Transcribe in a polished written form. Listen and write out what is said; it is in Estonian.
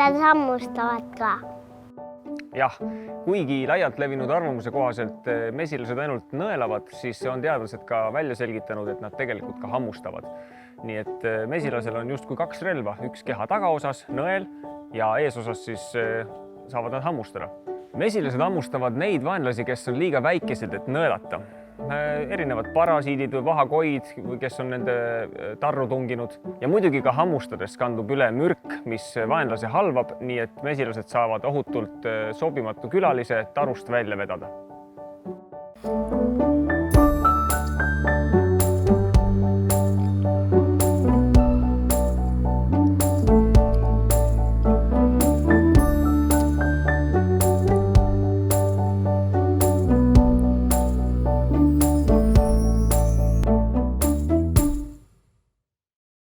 mesilased hammustavad ka. Jah, kuigi laialt levinud arvamuse kohaselt mesilased ainult nõelavad, siis on teadlased ka välja selgitanud, et nad tegelikult ka hammustavad. Nii et mesilasel on justkui kaks relva, üks keha tagaosas, nõel, ja eesosas siis saavad nad hammustada. Mesilased hammustavad neid vaenlasi, kes on liiga väikesed, et nõelata. Erinevad parasiidid või vahakoid, kes on nende tarru tunginud. Ja muidugi ka hammustades kandub üle mürk, mis vaenlase halvab, nii et mesilased saavad ohutult sobimatu külalise tarust välja vedada.